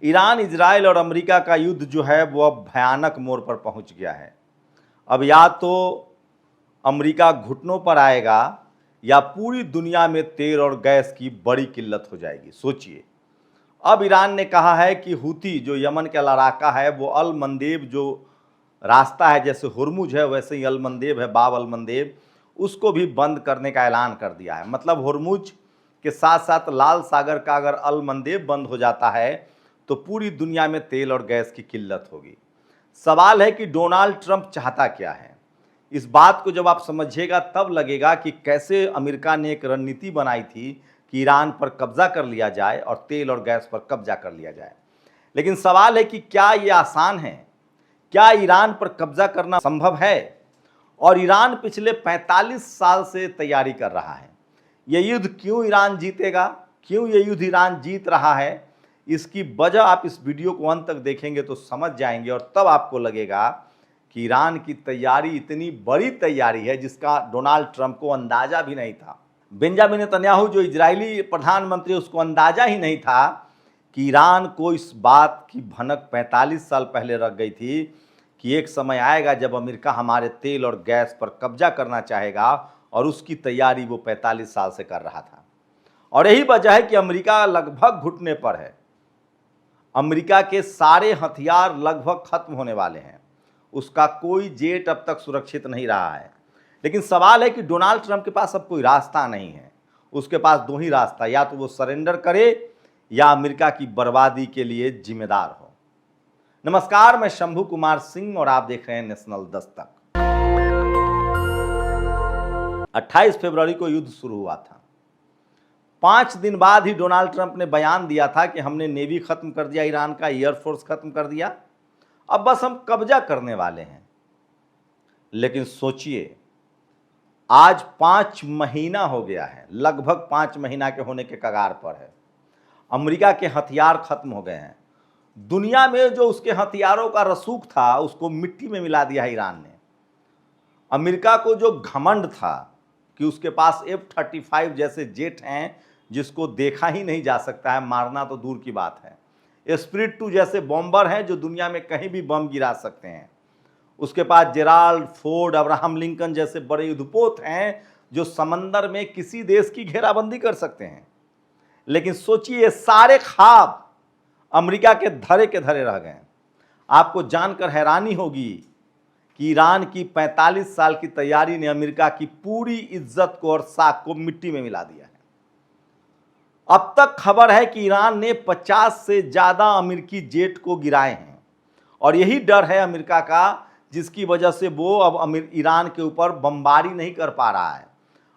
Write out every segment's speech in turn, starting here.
Iran, Israel और America का युद्ध जो है वो अब भयानक मोड़ पर पहुंच गया है। अब या तो अमेरिका घुटनों पर आएगा या पूरी दुनिया में तेल और गैस की बड़ी किल्लत हो जाएगी। सोचिए, अब ईरान ने कहा है कि हूती जो यमन का लड़ाका है वो अल मंदेब जो रास्ता है, जैसे हुर्मुज है वैसे ही अल मंदेब है, बाब अल मंदेब, उसको भी बंद करने का ऐलान कर दिया है। मतलब हुर्मुज के साथ साथ लाल सागर का अगर अल मंदेब बंद हो जाता है तो पूरी दुनिया में तेल और गैस की किल्लत होगी। सवाल है कि डोनाल्ड ट्रंप चाहता क्या है। इस बात को जब आप समझिएगा तब लगेगा कि कैसे अमेरिका ने एक रणनीति बनाई थी कि ईरान पर कब्जा कर लिया जाए और तेल और गैस पर कब्जा कर लिया जाए। लेकिन सवाल है कि क्या ये आसान है? क्या ईरान पर कब्जा करना संभव है? और ईरान पिछले 45 साल से तैयारी कर रहा है। ये युद्ध क्यों ईरान जीतेगा, क्यों ये युद्ध ईरान जीत रहा है, इसकी वजह आप इस वीडियो को अंत तक देखेंगे तो समझ जाएंगे और तब आपको लगेगा कि ईरान की तैयारी इतनी बड़ी तैयारी है जिसका डोनाल्ड ट्रंप को अंदाजा भी नहीं था। बेंजामिन नेतन्याहू जो इजरायली प्रधानमंत्री, उसको अंदाजा ही नहीं था कि ईरान को इस बात की भनक 45 साल पहले रख गई थी कि एक समय आएगा जब अमेरिका हमारे तेल और गैस पर कब्जा करना चाहेगा, और उसकी तैयारी वो 45 साल से कर रहा था। और यही वजह है कि अमेरिका लगभग घुटने पर है। अमेरिका के सारे हथियार लगभग खत्म होने वाले हैं, उसका कोई जेट अब तक सुरक्षित नहीं रहा है। लेकिन सवाल है कि डोनाल्ड ट्रंप के पास अब कोई रास्ता नहीं है। उसके पास दो ही रास्ता, या तो वो सरेंडर करे या अमेरिका की बर्बादी के लिए जिम्मेदार हो। नमस्कार, मैं शंभू कुमार सिंह और आप देख रहे हैं नेशनल दस्तक। 28 फरवरी को युद्ध शुरू हुआ था। 5 दिन बाद ही डोनाल्ड ट्रंप ने बयान दिया था कि हमने नेवी खत्म कर दिया, ईरान का एयरफोर्स खत्म कर दिया, अब बस हम कब्जा करने वाले हैं। लेकिन सोचिए, आज 5 महीना हो गया है, लगभग 5 महीना के होने के कगार पर है। अमेरिका के हथियार खत्म हो गए हैं। दुनिया में जो उसके हथियारों का रसूख था उसको मिट्टी में मिला दिया है ईरान ने। अमेरिका को जो घमंड था कि उसके पास F-35 जैसे जेट हैं जिसको देखा ही नहीं जा सकता है, मारना तो दूर की बात है। स्पिरिट 2 जैसे बॉम्बर हैं जो दुनिया में कहीं भी बम गिरा सकते हैं। उसके पास जेराल्ड, फोर्ड, अब्राहम लिंकन जैसे बड़े युद्धपोत हैं जो समंदर में किसी देश की घेराबंदी कर सकते हैं। लेकिन सोचिए, सारे ख्वाब अमेरिका के धरे रह गए। आपको जानकर हैरानी होगी कि ईरान की 45 साल की तैयारी ने अमेरिका की पूरी इज्जत को और साख को मिट्टी में मिला दिया है। अब तक खबर है कि ईरान ने 50 से ज्यादा अमेरिकी जेट को गिराए हैं, और यही डर है अमेरिका का जिसकी वजह से वो अब ईरान के ऊपर बमबारी नहीं कर पा रहा है।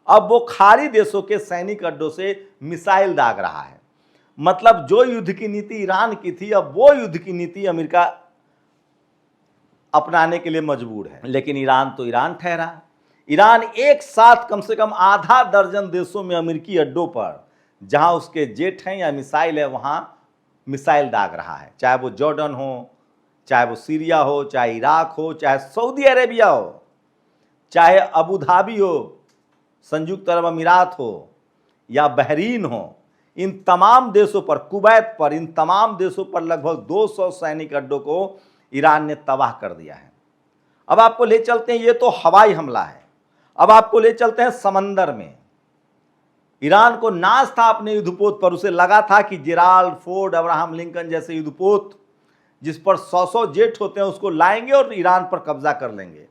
अब वो खाड़ी देशों के सैनिक अड्डों से मिसाइल दाग रहा है। मतलब जो युद्ध की नीति ईरान की थी, अब वो युद्ध की नीति अमेरिका अपनाने के लिए मजबूर है। लेकिन ईरान तो ईरान ठहरा। ईरान एक साथ कम से कम आधा दर्जन देशों में अमेरिकी अड्डों पर जहां उसके जेट हैं या मिसाइल है वहां मिसाइल दाग रहा है। चाहे वो जॉर्डन हो, चाहे वो सीरिया हो, चाहे इराक हो, चाहे सऊदी अरेबिया हो, चाहे अबू धाबी हो, संयुक्त अरब अमीरात हो या बहरीन हो, इन तमाम देशों पर, कुवैत पर, इन तमाम देशों पर लगभग 200 सैनिक अड्डों को ईरान ने तबाह कर दिया है। अब आपको ले चलते हैं, ये तो हवाई हमला है, अब आपको ले चलते हैं समंदर में। ईरान को नाज था अपने युद्धपोत पर, उसे लगा था कि जेराल्ड, फोर्ड, अब्राहम लिंकन जैसे युद्धपोत जिस पर 100 जेट होते हैं उसको लाएंगे और ईरान पर कब्जा कर लेंगे।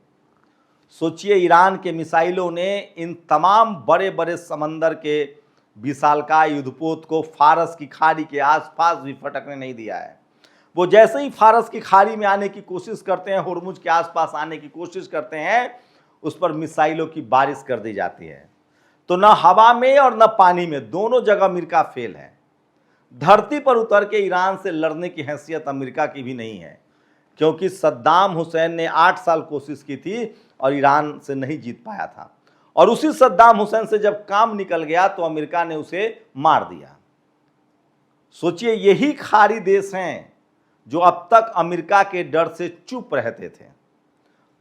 सोचिए, ईरान के मिसाइलों ने इन तमाम बड़े बड़े समंदर के विशालकाय युद्धपोत को फारस की खाड़ी के आसपास भी फटकने नहीं दिया है। वो जैसे ही फारस की खाड़ी में आने की कोशिश करते हैं, हुर्मुज के आसपास आने की कोशिश करते हैं, उस पर मिसाइलों की बारिश कर दी जाती है। तो न हवा में और न पानी में, दोनों जगह अमेरिका फेल है। धरती पर उतर के ईरान से लड़ने की हैसियत अमेरिका की भी नहीं है, क्योंकि सद्दाम हुसैन ने 8 साल कोशिश की थी और ईरान से नहीं जीत पाया था। और उसी सद्दाम हुसैन से जब काम निकल गया तो अमेरिका ने उसे मार दिया। सोचिए, यही खाड़ी देश हैं जो अब तक अमेरिका के डर से चुप रहते थे।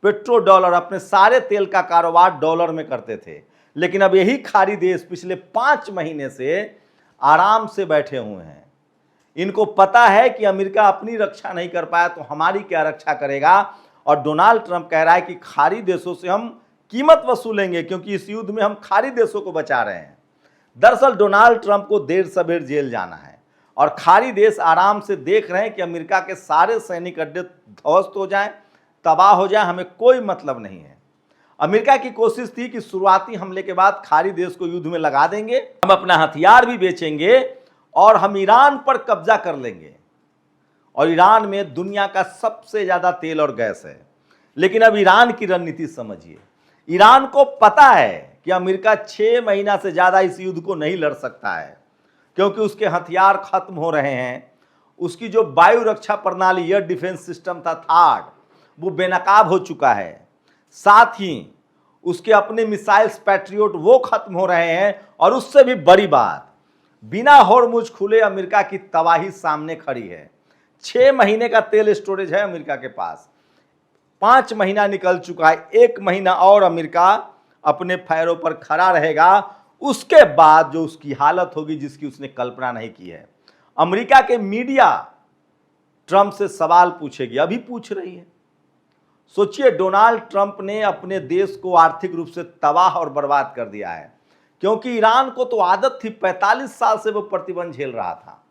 पेट्रो डॉलर, अपने सारे तेल का कारोबार डॉलर में करते थे। लेकिन अब यही खाड़ी देश पिछले 5 महीने से आराम से बैठे हुए हैं। इनको पता है कि अमेरिका अपनी रक्षा नहीं कर पाया तो हमारी क्या रक्षा करेगा। और डोनाल्ड ट्रंप कह रहा है कि खाड़ी देशों से हम कीमत वसूलेंगे क्योंकि इस युद्ध में हम खाड़ी देशों को बचा रहे हैं। दरअसल डोनाल्ड ट्रंप को देर सवेर जेल जाना है और खाड़ी देश आराम से देख रहे हैं कि अमेरिका के सारे सैनिक अड्डे ध्वस्त हो जाएं, तबाह हो जाएं, हमें कोई मतलब नहीं है। अमेरिका की कोशिश थी कि शुरुआती हमले के बाद खाड़ी देश को युद्ध में लगा देंगे, हम अपना हथियार भी बेचेंगे और हम ईरान पर कब्जा कर लेंगे। और ईरान में दुनिया का सबसे ज्यादा तेल और गैस है। लेकिन अब ईरान की रणनीति समझिए। ईरान को पता है कि अमेरिका 6 महीना से ज्यादा इस युद्ध को नहीं लड़ सकता है क्योंकि उसके हथियार खत्म हो रहे हैं। उसकी जो वायु रक्षा प्रणाली एयर डिफेंस सिस्टम था थार्ड, वो बेनकाब हो चुका है। साथ ही उसके अपने मिसाइल्स पैट्रियोट वो खत्म हो रहे हैं। और उससे भी बड़ी बात, बिना होर्मुज खुले अमेरिका की तबाही सामने खड़ी है। 6 महीने का तेल स्टोरेज है अमेरिका के पास, 5 महीना निकल चुका है, 1 महीना और अमेरिका अपने पैरों पर खड़ा रहेगा। उसके बाद जो उसकी हालत होगी जिसकी उसने कल्पना नहीं की है। अमेरिका के मीडिया ट्रंप से सवाल पूछेगी, अभी पूछ रही है। सोचिए, डोनाल्ड ट्रंप ने अपने देश को आर्थिक रूप से तबाह और बर्बाद कर दिया है क्योंकि ईरान को तो आदत थी, 45 साल से वो प्रतिबंध झेल रहा था।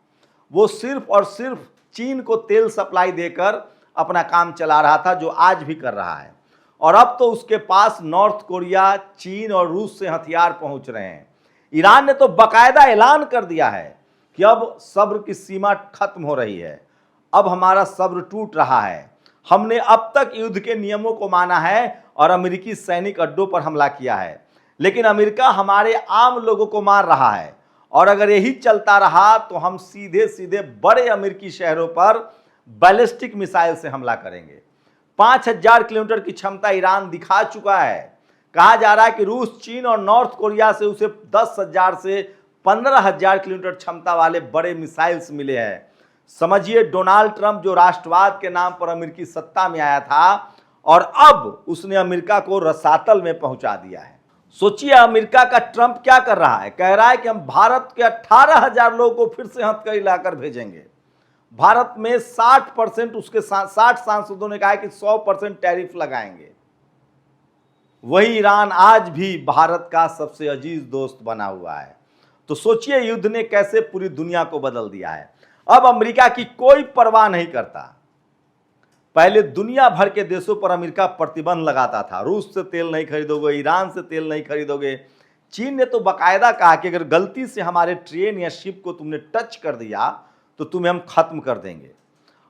वो सिर्फ और सिर्फ चीन को तेल सप्लाई देकर अपना काम चला रहा था, जो आज भी कर रहा है। और अब तो उसके पास नॉर्थ कोरिया, चीन और रूस से हथियार पहुंच रहे हैं। ईरान ने तो बाकायदा ऐलान कर दिया है कि अब सब्र की सीमा खत्म हो रही है, अब हमारा सब्र टूट रहा है। हमने अब तक युद्ध के नियमों को माना है और अमेरिकी सैनिक अड्डों पर हमला किया है, लेकिन अमेरिका हमारे आम लोगों को मार रहा है। और अगर यही चलता रहा तो हम सीधे सीधे बड़े अमेरिकी शहरों पर बैलिस्टिक मिसाइल से हमला करेंगे। 5000 किलोमीटर की क्षमता ईरान दिखा चुका है। कहा जा रहा है कि रूस, चीन और नॉर्थ कोरिया से उसे 10,000 से 15,000 किलोमीटर क्षमता वाले बड़े मिसाइल्स मिले हैं। समझिए, डोनाल्ड ट्रंप जो राष्ट्रवाद के नाम पर अमेरिकी सत्ता में आया था और अब उसने अमेरिका को रसातल में पहुंचा दिया है। सोचिए, अमेरिका का ट्रंप क्या कर रहा है। कह रहा है कि हम भारत के 18,000 लोगों को फिर से हथकड़ी लाकर भेजेंगे। भारत में 60% उसके 60 सांसदों ने कहा है कि 100% टैरिफ लगाएंगे। वही ईरान आज भी भारत का सबसे अजीज दोस्त बना हुआ है। तो सोचिए, युद्ध ने कैसे पूरी दुनिया को बदल दिया है। अब अमेरिका की कोई परवाह नहीं करता। पहले दुनिया भर के देशों पर अमेरिका प्रतिबंध लगाता था, रूस से तेल नहीं खरीदोगे, ईरान से तेल नहीं खरीदोगे। चीन ने तो बाकायदा कहा कि अगर गलती से हमारे ट्रेन या शिप को तुमने टच कर दिया तो तुम्हें हम खत्म कर देंगे।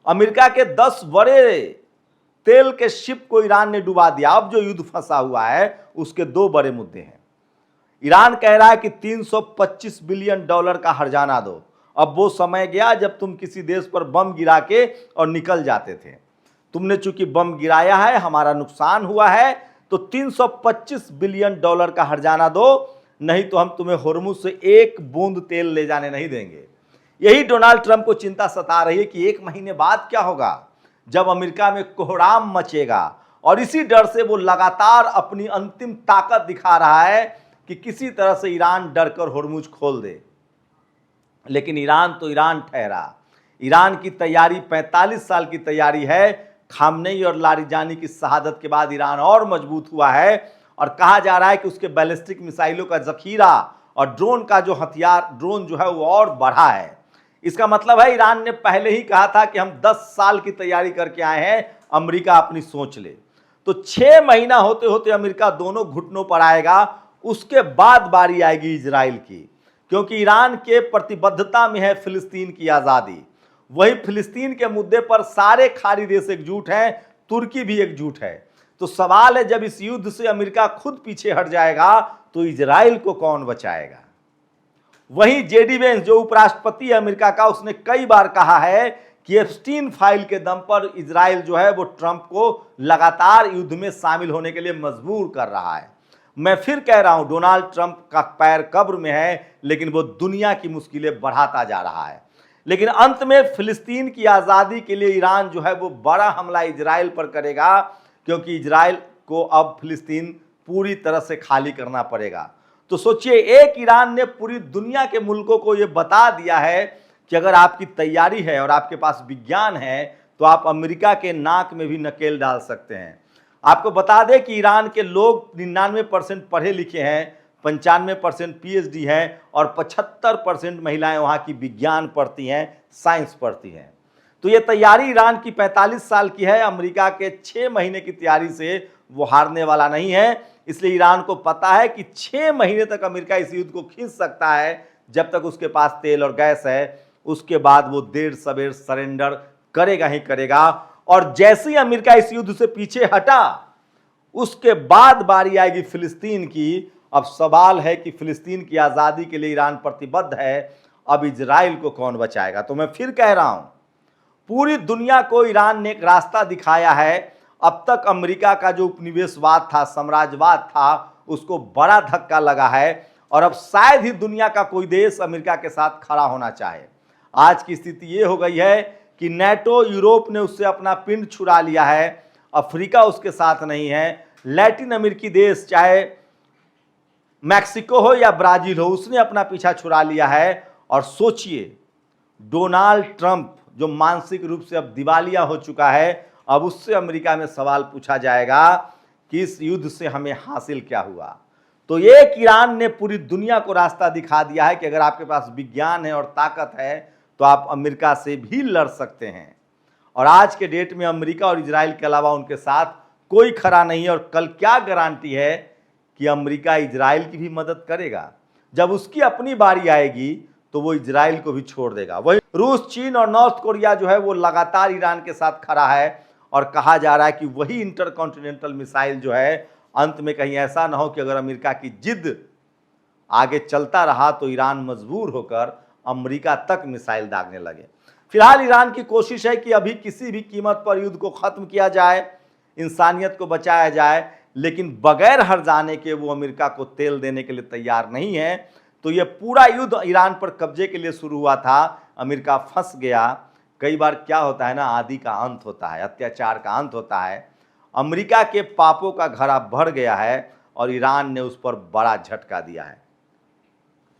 अमेरिका के 10 बड़े तेल के शिप को ईरान ने डुबा दिया। अब जो युद्ध फंसा हुआ है उसके 2 बड़े मुद्दे हैं। ईरान कह रहा है कि $325 बिलियन का हर्जाना दो। अब वो समय गया जब तुम किसी देश पर बम गिरा के और निकल जाते थे। तुमने चूंकि बम गिराया है, हमारा नुकसान हुआ है, तो $325 बिलियन का हर्जाना दो, नहीं तो हम तुम्हें होर्मुज से 1 बूंद तेल ले जाने नहीं देंगे। यही डोनाल्ड ट्रंप को चिंता सता रही है कि 1 महीने बाद क्या होगा जब अमेरिका में कोहराम मचेगा। और इसी डर से वो लगातार अपनी अंतिम ताकत दिखा रहा है कि किसी तरह से ईरान डरकर होर्मुज खोल दे। लेकिन ईरान तो ईरान ठहरा। ईरान की तैयारी 45 साल की तैयारी है। खामनेई और लारिजानी की शहादत के बाद ईरान और मजबूत हुआ है और कहा जा रहा है कि उसके बैलिस्टिक मिसाइलों का जखीरा और ड्रोन का जो हथियार, ड्रोन जो है वो और बढ़ा है। इसका मतलब है ईरान ने पहले ही कहा था कि हम 10 साल की तैयारी करके आए हैं, अमेरिका अपनी सोच ले। तो 6 महीना होते होते अमेरिका दोनों घुटनों पर आएगा। उसके बाद बारी आएगी इजराइल की, क्योंकि ईरान के प्रतिबद्धता में है फिलिस्तीन की आज़ादी। वही फिलिस्तीन के मुद्दे पर सारे खाड़ी देश एकजुट हैं, तुर्की भी एकजुट है। तो सवाल है, जब इस युद्ध से अमेरिका खुद पीछे हट जाएगा तो इजराइल को कौन बचाएगा। वहीं जेडी वेंस जो उपराष्ट्रपति है अमेरिका का, उसने कई बार कहा है कि एप्स्टीन फाइल के दम पर इजराइल जो है वो ट्रंप को लगातार युद्ध में शामिल होने के लिए मजबूर कर रहा है। मैं फिर कह रहा हूं, डोनाल्ड ट्रंप का पैर कब्र में है, लेकिन वो दुनिया की मुश्किलें बढ़ाता जा रहा है। लेकिन अंत में फिलिस्तीन की आज़ादी के लिए ईरान जो है वो बड़ा हमला इजराइल पर करेगा, क्योंकि इजराइल को अब फिलिस्तीन पूरी तरह से खाली करना पड़ेगा। तो सोचिए, एक ईरान ने पूरी दुनिया के मुल्कों को ये बता दिया है कि अगर आपकी तैयारी है और आपके पास विज्ञान है तो आप अमेरिका के नाक में भी नकेल डाल सकते हैं। आपको बता दें कि ईरान के लोग 99% पढ़े लिखे हैं, 95% PhD हैं और 75% महिलाएं वहाँ की विज्ञान पढ़ती हैं, साइंस पढ़ती हैं। तो ये तैयारी ईरान की 45 साल की है। अमेरिका के 6 महीने की तैयारी से वो हारने वाला नहीं है। इसलिए ईरान को पता है कि 6 महीने तक अमेरिका इस युद्ध को खींच सकता है। जब तक उसके पास तेल और गैस है, उसके बाद वो देर सवेर सरेंडर करेगा ही करेगा। और जैसे ही अमेरिका इस युद्ध से पीछे हटा, उसके बाद बारी आएगी फिलिस्तीन की। अब सवाल है कि फिलिस्तीन की आज़ादी के लिए ईरान प्रतिबद्ध है, अब इजराइल को कौन बचाएगा। तो मैं फिर कह रहा हूं, पूरी दुनिया को ईरान ने एक रास्ता दिखाया है। अब तक अमेरिका का जो उपनिवेशवाद था, साम्राज्यवाद था, उसको बड़ा धक्का लगा है और अब शायद ही दुनिया का कोई देश अमेरिका के साथ खड़ा होना चाहे। आज की स्थिति ये हो गई है कि नेटो, यूरोप ने उससे अपना पिंड छुड़ा लिया है। अफ्रीका उसके साथ नहीं है। लैटिन अमेरिकी देश, चाहे मैक्सिको हो या ब्राजील हो, उसने अपना पीछा छुड़ा लिया है। और सोचिए, डोनाल्ड ट्रंप जो मानसिक रूप से अब दिवालिया हो चुका है, अब उससे अमेरिका में सवाल पूछा जाएगा कि इस युद्ध से हमें हासिल क्या हुआ। तो एक ईरान ने पूरी दुनिया को रास्ता दिखा दिया है कि अगर आपके पास विज्ञान है और ताकत है तो आप अमेरिका से भी लड़ सकते हैं। और आज के डेट में अमेरिका और इजराइल के अलावा उनके साथ कोई खड़ा नहीं है। और कल क्या गारंटी है कि अमेरिका इजराइल की भी मदद करेगा। जब उसकी अपनी बारी आएगी तो वो इजराइल को भी छोड़ देगा। वही रूस, चीन और नॉर्थ कोरिया जो है वो लगातार ईरान के साथ खड़ा है और कहा जा रहा है कि वही इंटरकॉन्टिनेंटल मिसाइल जो है, अंत में कहीं ऐसा ना हो कि अगर अमेरिका की जिद आगे चलता रहा तो ईरान मजबूर होकर अमेरिका तक मिसाइल दागने लगे। फिलहाल ईरान की कोशिश है कि अभी किसी भी कीमत पर युद्ध को खत्म किया जाए, इंसानियत को बचाया जाए, लेकिन बगैर हर जाने के वो अमेरिका को तेल देने के लिए तैयार नहीं है। तो ये पूरा युद्ध ईरान पर कब्जे के लिए शुरू हुआ था, अमेरिका फंस गया। कई बार क्या होता है ना, आदि का अंत होता है, अत्याचार का अंत होता है। अमेरिका के पापों का घड़ा भर गया है और ईरान ने उस पर बड़ा झटका दिया है।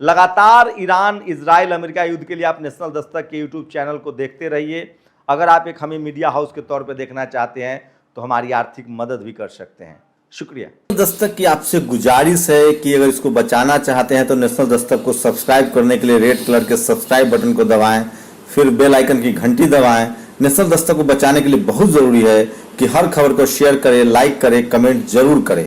लगातार ईरान, इजराइल, अमेरिका युद्ध के लिए आप नेशनल दस्तक के यूट्यूब चैनल को देखते रहिए। अगर आप एक हमें मीडिया हाउस के तौर पर देखना चाहते हैं तो हमारी आर्थिक मदद भी कर सकते हैं। शुक्रिया। दस्तक की आपसे गुजारिश है कि अगर इसको बचाना चाहते हैं तो नेशनल दस्तक को सब्सक्राइब करने के लिए रेड कलर के सब्सक्राइब बटन को दबाएं, फिर बेल आइकन की घंटी दबाएं। नेशनल दस्तक को बचाने के लिए बहुत जरूरी है कि हर खबर को शेयर करें, लाइक करें, कमेंट जरूर करें।